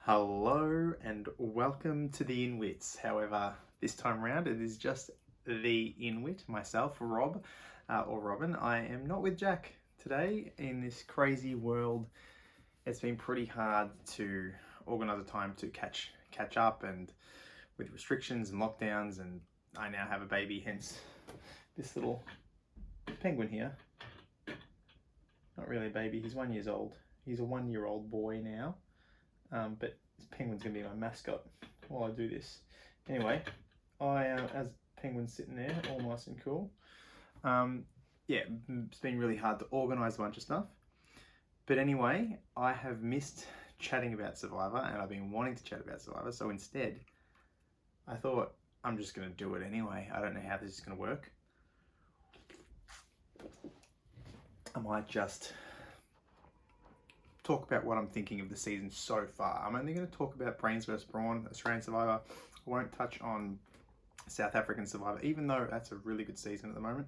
Hello and welcome to the Inwits. However, this time around it is just the Inwit, myself, Rob, or Robin. I am not with Jack today. In this crazy world, it's been pretty hard to organise a time to catch up, and with restrictions and lockdowns, and I now have a baby, hence this little penguin here. Not really a baby, he's 1 year old. He's a 1 year old boy now. But this penguin's gonna be my mascot while I do this. Anyway, as penguin's sitting there, all nice and cool. Yeah, it's been really hard to organise a bunch of stuff. But anyway, I have missed chatting about Survivor, and I've been wanting to chat about Survivor. So instead, I thought I'm just gonna do it anyway. I don't know how this is gonna work. I might just talk about what I'm thinking of the season so far. I'm only going to talk about Brains vs Brawn, Australian Survivor. I won't touch on South African Survivor, even though that's a really good season at the moment.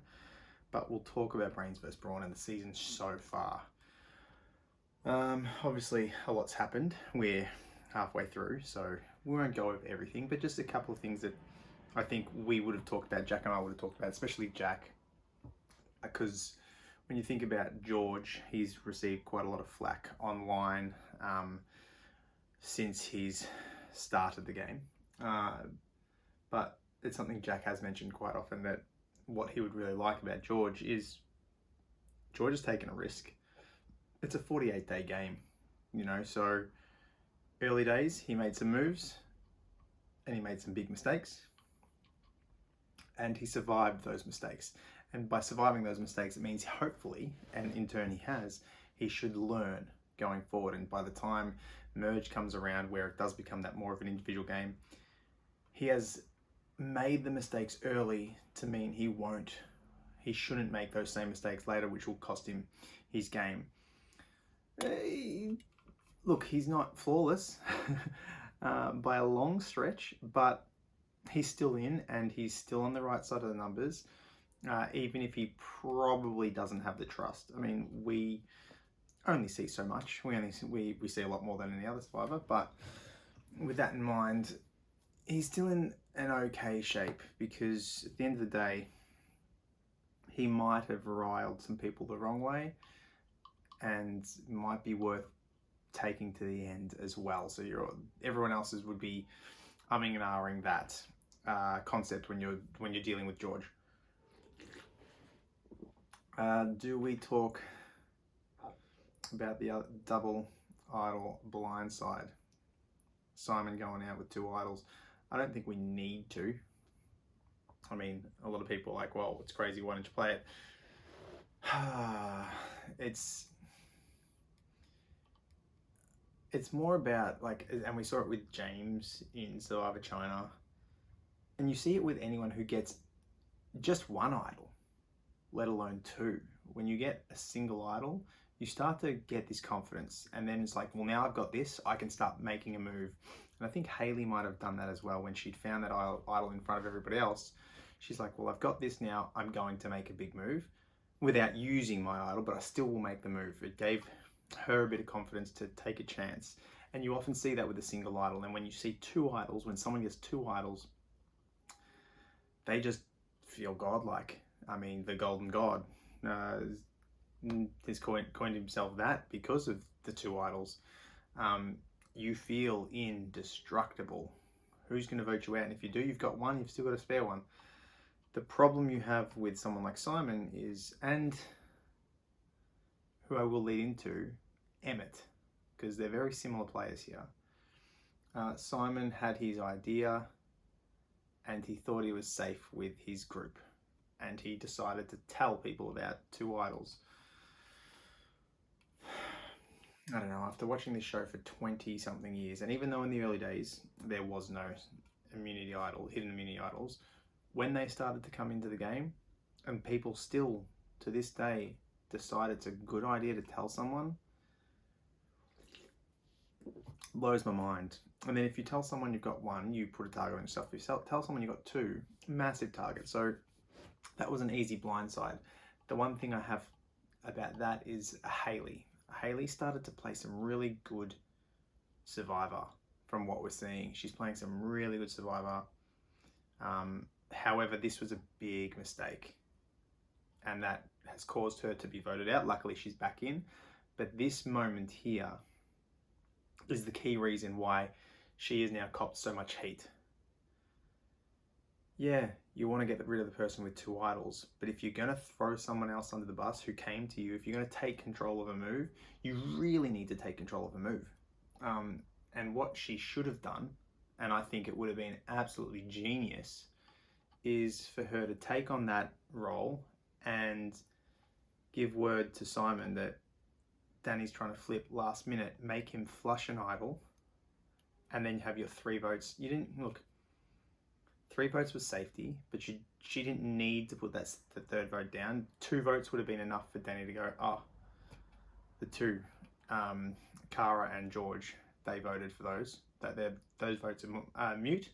But we'll talk about Brains vs Brawn and the season so far. Obviously, a lot's happened. We're halfway through, so we won't go over everything, but just a couple of things that I think we would have talked about, Jack and I would have talked about, especially Jack, because when you think about George, he's received quite a lot of flack online since he's started the game. But it's something Jack has mentioned quite often, that what he would really like about George is George has taken a risk. It's a 48-day game, you know, so early days he made some moves and he made some big mistakes and he survived those mistakes. And by surviving those mistakes, it means hopefully, and in turn he should learn going forward. And by the time Merge comes around, where it does become that more of an individual game, he has made the mistakes early to mean he shouldn't make those same mistakes later, which will cost him his game. Look, he's not flawless by a long stretch, but he's still in and he's still on the right side of the numbers. Even if he probably doesn't have the trust. I mean, we only see so much. We see a lot more than any other survivor. But with that in mind, he's still in an okay shape, because at the end of the day, he might have riled some people the wrong way, and might be worth taking to the end as well. So everyone else's would be umming and ahhing that concept when you're dealing with George. Do we talk about the double idol blindside? Simon going out with 2 idols. I don't think we need to. I mean, a lot of people are like, well, it's crazy, why don't you play it? It's more about, like, and we saw it with James in Survivor China, and you see it with anyone who gets just 1 idol, let alone 2. When you get a single idol, you start to get this confidence, and then it's like, well, now I've got this, I can start making a move. And I think Hayley might have done that as well when she'd found that idol in front of everybody else. She's like, well, I've got this now, I'm going to make a big move without using my idol, but I still will make the move. It gave her a bit of confidence to take a chance. And you often see that with a single idol. And when you see 2 idols, when someone gets 2 idols, they just feel godlike. I mean, the golden god has coined himself that because of the 2 idols. You feel indestructible. Who's going to vote you out? And if you do, you've got 1, you've still got a spare 1. The problem you have with someone like Simon is, and who I will lead into, Emmett, because they're very similar players here. Simon had his idea and he thought he was safe with his group, and he decided to tell people about 2 idols. I don't know, after watching this show for 20 something years, and even though in the early days there was no hidden immunity idols, when they started to come into the game, and people still to this day decide it's a good idea to tell someone, blows my mind. And then if you tell someone you've got 1, you put a target on yourself. If you tell someone you've got 2, massive target. So that was an easy blindside. The one thing I have about that is Hayley. Hayley started to play some really good Survivor from what we're seeing. She's playing some really good Survivor. However, this was a big mistake, and that has caused her to be voted out. Luckily, she's back in. But this moment here is the key reason why she is now copped so much heat. Yeah, you want to get rid of the person with 2 idols, but if you're going to throw someone else under the bus who came to you, if you're going to take control of a move, you really need to take control of a move. And what she should have done, and I think it would have been absolutely genius, is for her to take on that role and give word to Simon that Dani's trying to flip last minute, make him flush an idol, and then have your 3 votes. You didn't, look, 3 votes was safety, but she didn't need to put the 3rd vote down. 2 votes would have been enough for Dani to go, oh, the 2, Cara and George, they voted for those. Those votes are mute.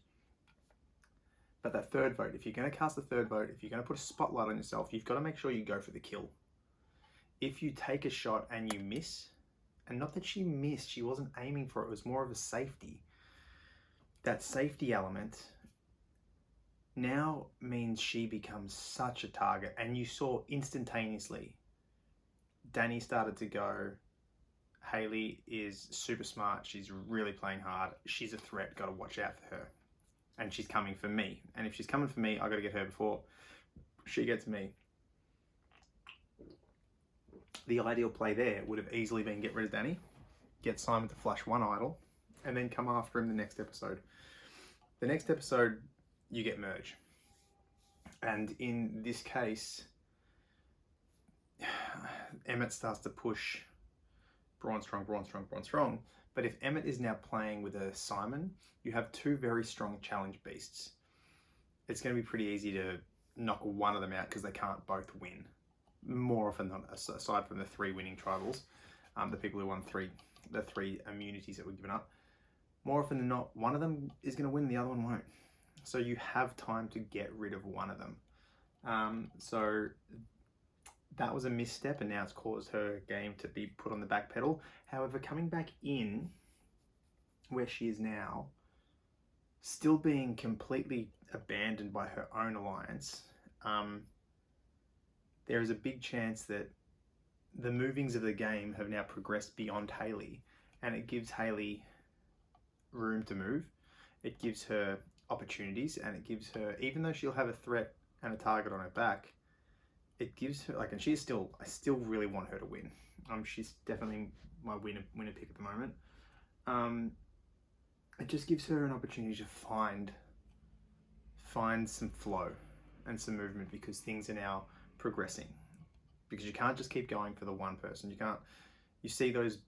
But that 3rd vote, if you're going to cast the 3rd vote, if you're going to put a spotlight on yourself, you've got to make sure you go for the kill. If you take a shot and you miss, and not that she missed, she wasn't aiming for it, it was more of a safety. That safety element now means she becomes such a target. And you saw instantaneously, Dani started to go, Hayley is super smart, she's really playing hard, she's a threat, got to watch out for her. And she's coming for me. And if she's coming for me, I got to get her before she gets me. The ideal play there would have easily been get rid of Dani, get Simon to flush 1 idol, and then come after him the next episode. The next episode, you get merge. And in this case, Emmett starts to push Brawn strong, Brawn strong, Brawn strong. But if Emmett is now playing with a Simon, you have 2 very strong challenge beasts. It's going to be pretty easy to knock one of them out because they can't both win. More often than not, aside from the 3 winning tribals, the people who won the 3 immunities that were given up, more often than not, one of them is going to win, the other one won't. So you have time to get rid of one of them. So that was a misstep, and now it's caused her game to be put on the back pedal. However, coming back in where she is now, still being completely abandoned by her own alliance, there is a big chance that the movings of the game have now progressed beyond Hayley, and it gives Hayley room to move. It gives her opportunities, and it gives her, even though she'll have a threat and a target on her back, it gives her, like, and she's still, I still really want her to win. She's definitely my winner pick at the moment. It just gives her an opportunity to find some flow and some movement, because things are now progressing. Because you can't just keep going for the one person. You see those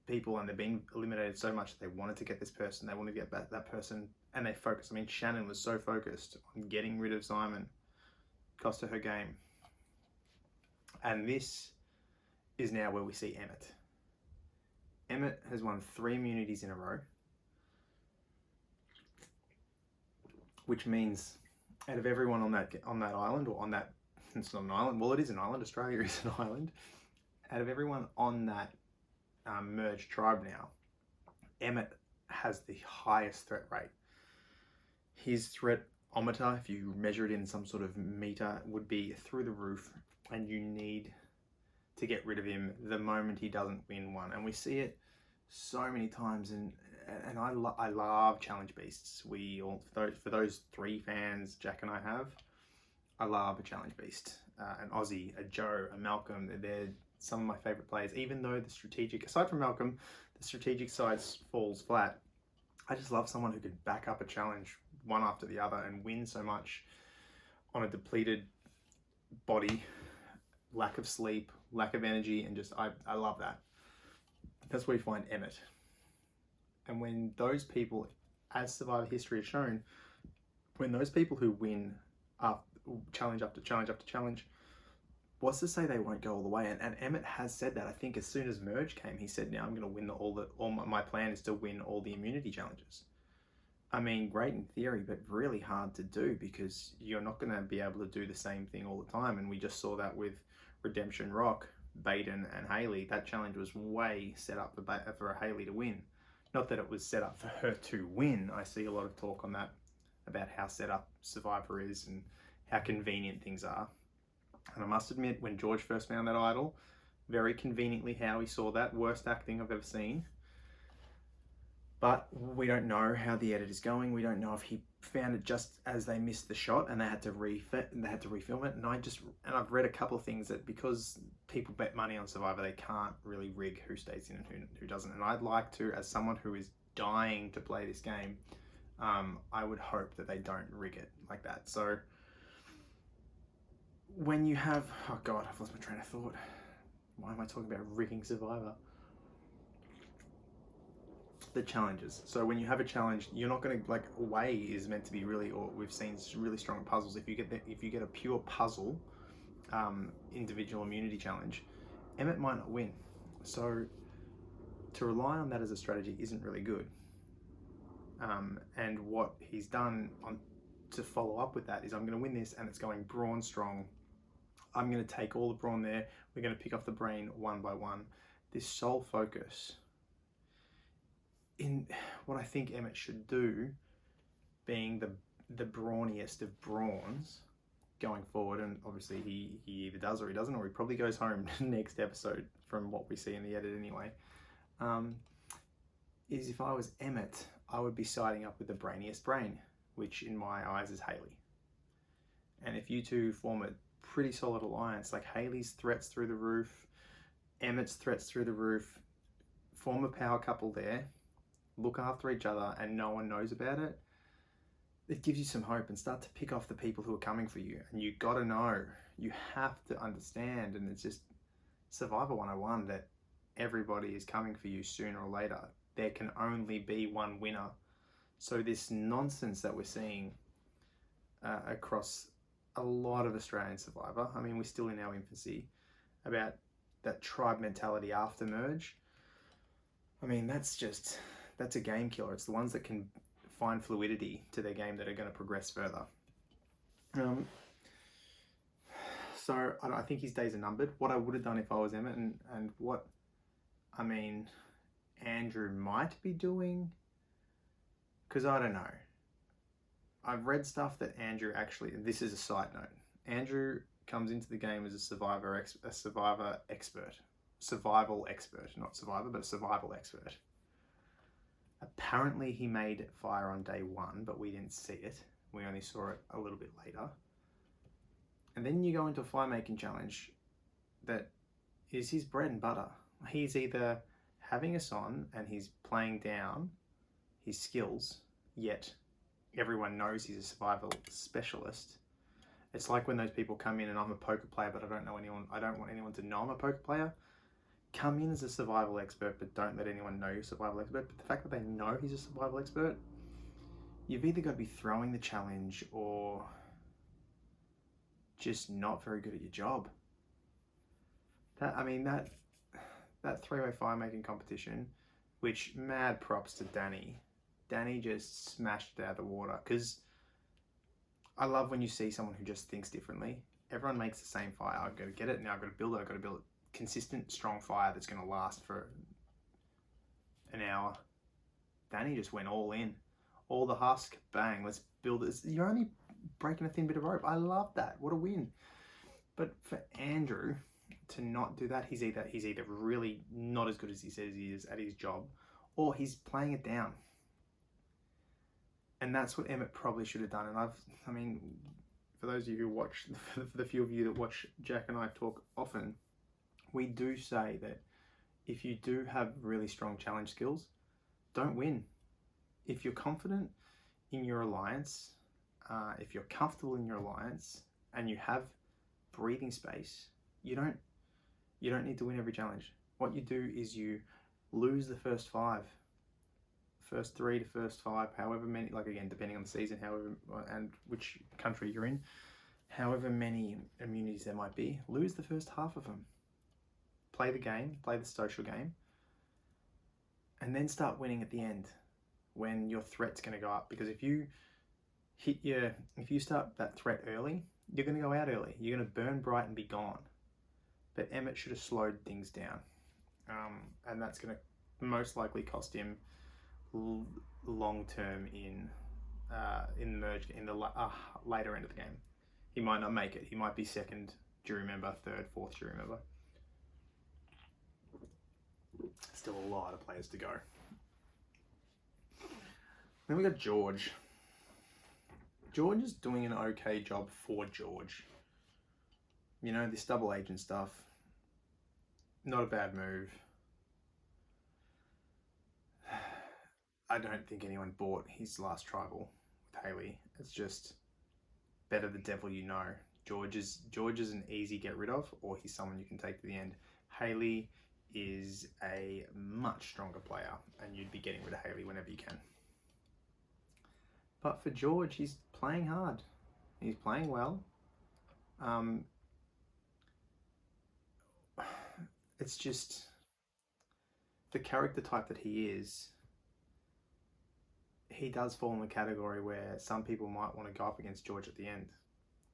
people and they're being eliminated so much that they wanted to get this person, they wanted to get back that person, and they focus. I mean, Shannon was so focused on getting rid of Simon, cost her game. And this is now where we see Emmett. Emmett has won 3 immunities in a row, which means out of everyone on that island, or on that, it's not an island, well, it is an island, Australia is an island, out of everyone on that merged tribe now, Emmett has the highest threat rate. His threat-ometer, if you measure it in some sort of meter, would be through the roof, and you need to get rid of him the moment he doesn't win one. And we see it so many times, and I love challenge beasts. For those 3 fans Jack and I have, I love a challenge beast. An Aussie, a Joe, a Malcolm, they're some of my favorite players. Even though the strategic, aside from Malcolm, the strategic side falls flat, I just love someone who could back up a challenge one after the other and win so much on a depleted body, lack of sleep, lack of energy, and just, I love that. That's where you find Emmett. And when those people, as Survivor history has shown, when those people who win up challenge after challenge after challenge, what's to say they won't go all the way? And Emmett has said that. I think as soon as Merge came, he said, now I'm going to win my plan is to win all the immunity challenges. I mean, great in theory, but really hard to do, because you're not going to be able to do the same thing all the time. And we just saw that with Redemption Rock, Baden and Hayley. That challenge was way set up for Hayley to win. Not that it was set up for her to win. I see a lot of talk on that about how set up Survivor is and how convenient things are. And I must admit, when George first found that idol, very conveniently how he saw that. Worst acting I've ever seen. But we don't know how the edit is going. We don't know if he found it just as they missed the shot and they had to refilm it. And I've read a couple of things that because people bet money on Survivor, they can't really rig who stays in and who doesn't. And I'd like to, as someone who is dying to play this game, I would hope that they don't rig it like that. So when you have, oh God, I've lost my train of thought. Why am I talking about rigging Survivor? The challenges. So when you have a challenge, you're not going to, like, way is meant to be really, or we've seen really strong puzzles. If you get a pure puzzle, individual immunity challenge, Emmett might not win. So to rely on that as a strategy isn't really good. And what he's done to follow up with that is, I'm going to win this, and it's going Brawn strong. I'm going to take all the Brawn there. We're going to pick off the brain one by one. This sole focus in what I think Emmett should do, being the brawniest of brawns going forward, and obviously he either does or he doesn't, or he probably goes home next episode from what we see in the edit anyway, is if I was Emmett, I would be siding up with the brainiest brain, which in my eyes is Hayley. And if you two form a pretty solid alliance, like Hayley's threats through the roof, Emmett's threats through the roof, form a power couple there, look after each other, and no one knows about it, it gives you some hope, and start to pick off the people who are coming for you. And you got to know, you have to understand, and it's just Survivor 101, that everybody is coming for you sooner or later. There can only be one winner. So this nonsense that we're seeing across a lot of Australian Survivor, I mean, we're still in our infancy, about that tribe mentality after merge, I mean, that's a game killer. It's the ones that can find fluidity to their game that are going to progress further. So I think his days are numbered. What I would have done if I was Emmett, and what, I mean, Andrew might be doing, because I don't know. I've read stuff that Andrew actually, this is a side note, Andrew comes into the game as a survival expert, not survivor, but a survival expert. Apparently he made fire on day one, but we didn't see it. We only saw it a little bit later. And then you go into a fire making challenge that is his bread and butter. He's either having us on and he's playing down his skills, yet everyone knows he's a survival specialist. It's like when those people come in and I'm a poker player, but I don't want anyone to know I'm a poker player. Come in as a survival expert, but don't let anyone know you're a survival expert. But the fact that they know he's a survival expert, you've either got to be throwing the challenge or just not very good at your job. That three-way fire making competition, which mad props to Dani. Dani just smashed it out of the water, because I love when you see someone who just thinks differently. Everyone makes the same fire. I've got to get it, now I've got to build it, I've got to build it. Consistent, strong fire that's going to last for an hour. Dani just went all in. All the husk, bang, let's build this. You're only breaking a thin bit of rope. I love that. What a win. But for Andrew to not do that, he's either really not as good as he says he is at his job, or he's playing it down. And that's what Emmett probably should have done. And for those of you who watch, for the few of you that watch Jack and I talk often, we do say that if you do have really strong challenge skills, don't win. If you're confident in your alliance, if you're comfortable in your alliance, and you have breathing space, you don't need to win every challenge. What you do is you lose the first five, first three to first five, however many, like again, depending on the season, however, and which country you're in, however many immunities there might be, lose the first half of them. Play the game, play the social game, and then start winning at the end when your threat's going to go up. Because if you start that threat early, you're going to go out early. You're going to burn bright and be gone. But Emmett should have slowed things down, and that's going to most likely cost him long term in merge in the later end of the game. He might not make it. He might be second jury member, third, fourth jury member. Still a lot of players to go. Then we got George. George is doing an okay job for George. You know, this double agent stuff, not a bad move. I don't think anyone bought his last tribal with Hayley. It's just better the devil you know. George is an easy get rid of, or he's someone you can take to the end. Hayley is a much stronger player, and you'd be getting rid of Hayley whenever you can. But for George, he's playing hard. He's playing well. It's just the character type that he is. He does fall in the category where some people might want to go up against George at the end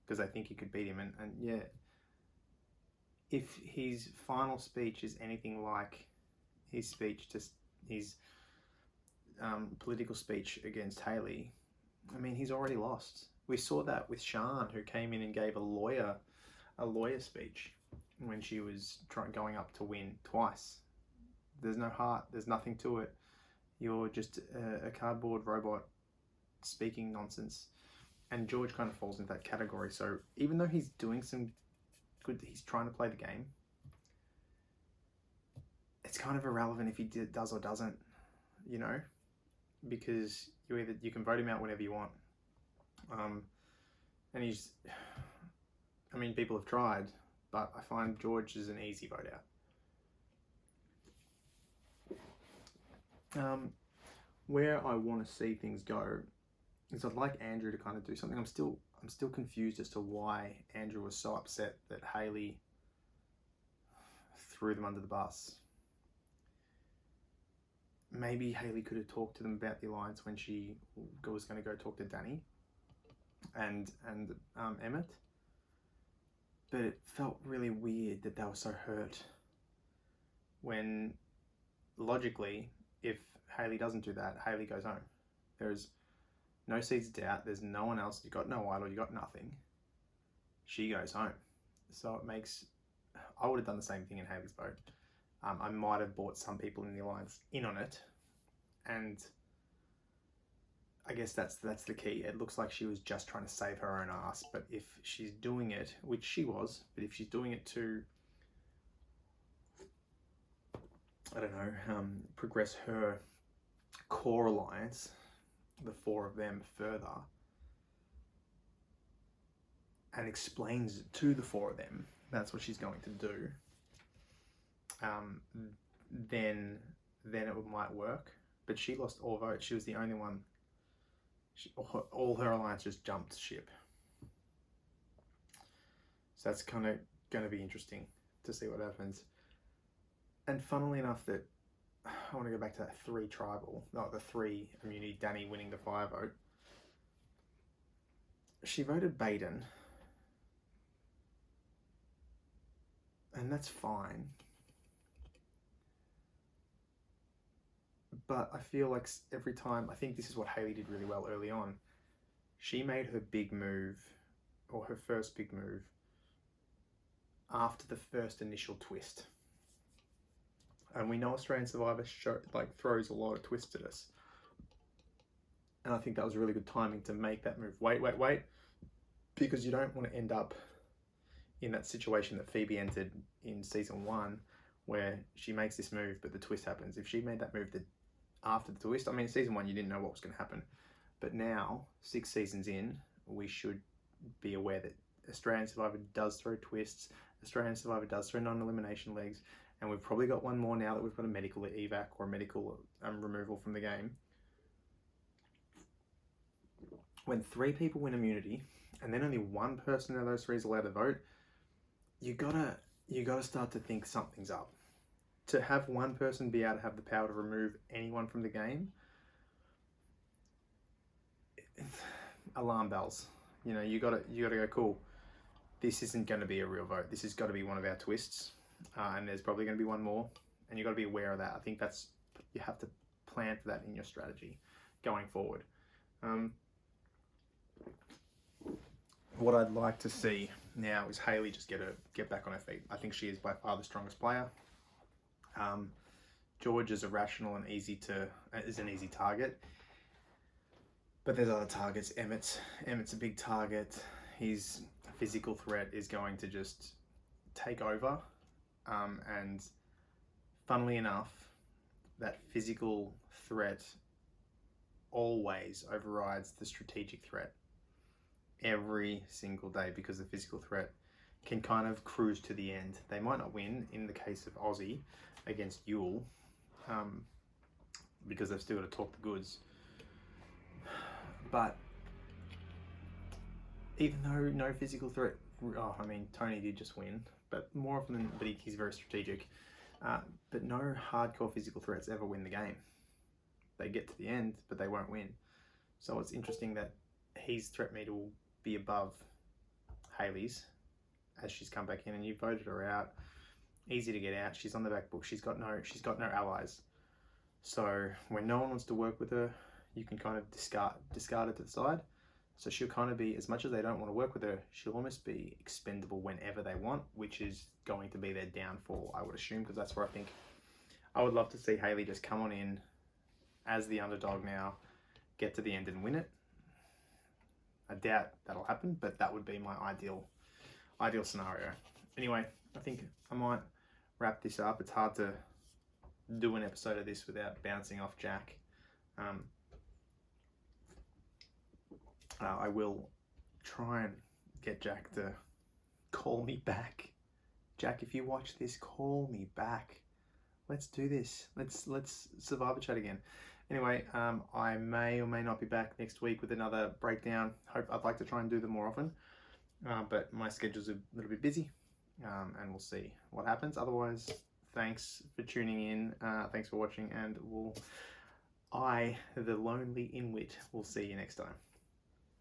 because they think he could beat him. And yeah, if his final speech is anything like his speech, just his political speech against Hayley, I mean, he's already lost. We saw that with Sian, who came in and gave a lawyer speech when she was going up to win twice. There's no heart. There's nothing to it. You're just a cardboard robot speaking nonsense. And George kind of falls into that category. So even though he's doing some good, he's trying to play the game, it's kind of irrelevant if he does or doesn't, you know, because you can vote him out whenever you want. And he's, I mean, people have tried, but I find George is an easy vote out. Where I want to see things go is I'd like Andrew to kind of do something. I'm still confused as to why Andrew was so upset that Hayley threw them under the bus. Maybe Hayley could have talked to them about the alliance when she was going to go talk to Dani and Emmett. But it felt really weird that they were so hurt when, logically, if Hayley doesn't do that, Hayley goes home. There's no seeds of doubt. There's no one else. You got no idol. You got nothing. She goes home. So it makes... I would have done the same thing in Hayley's vote. I might have brought some people in the alliance in on it. And I guess that's the key. It looks like she was just trying to save her own ass. But if she's doing it, which she was, but if she's doing it to, I don't know, progress her core alliance, the four of them, further, and explains it to the four of them, that's what she's going to do, then it might work. But she lost all votes. She was the only one. All her alliance just jumped ship. So that's kind of going to be interesting to see what happens. And funnily enough, that I want to go back to that 3 tribal, not the 3 immunity, Dani winning the fire vote. She voted Baden. And that's fine. But I feel like every time, I think this is what Hayley did really well early on. She made her big move, or her first big move, after the first initial twist. And we know Australian Survivor throws a lot of twists at us. And I think that was really good timing to make that move. Wait. Because you don't want to end up in that situation that Phoebe entered in season 1, where she makes this move, but the twist happens. If she made that move after the twist, I mean, season 1, you didn't know what was going to happen. But now, 6 seasons in, we should be aware that Australian Survivor does throw twists. Australian Survivor does throw non-elimination legs. And we've probably got one more now that we've got a medical evac or a medical removal from the game. When 3 people win immunity, and then only one person out of those 3 is allowed to vote, you gotta start to think something's up. To have one person be able to have the power to remove anyone from the game, alarm bells. You know, you gotta go, cool. This isn't going to be a real vote. This has got to be one of our twists, and there's probably going to be one more, and you got to be aware of that. I think you have to plan for that in your strategy going forward. What I'd like to see now is Hayley just get back on her feet. I think she is by far the strongest player. George is irrational and is an easy target. But there's other targets. Emmett's a big target. His physical threat is going to just take over. And funnily enough, that physical threat always overrides the strategic threat every single day, because the physical threat can kind of cruise to the end. They might not win in the case of Aussie against Yule, because they've still got to talk the goods. But even though no physical threat, Tony did just win, but more often than, but he's very strategic. But no hardcore physical threats ever win the game. They get to the end, but they won't win. So it's interesting that his threat meter will be above Hayley's as she's come back in, and you voted her out. Easy to get out. She's on the back book. She's got no allies. So when no one wants to work with her, you can kind of discard it to the side. So she'll kind of be, as much as they don't want to work with her, she'll almost be expendable whenever they want, which is going to be their downfall, I would assume, because that's where I think I would love to see Hayley just come on in as the underdog now, get to the end and win it. I doubt that'll happen, but that would be my ideal scenario. Anyway, I think I might wrap this up. It's hard to do an episode of this without bouncing off Jack. I will try and get Jack to call me back. Jack, if you watch this, call me back. Let's do this. Let's Survivor chat again. Anyway, I may or may not be back next week with another breakdown. I'd like to try and do them more often, but my schedule's a little bit busy, and we'll see what happens. Otherwise, thanks for tuning in. Thanks for watching, and the lonely Inwit, will see you next time.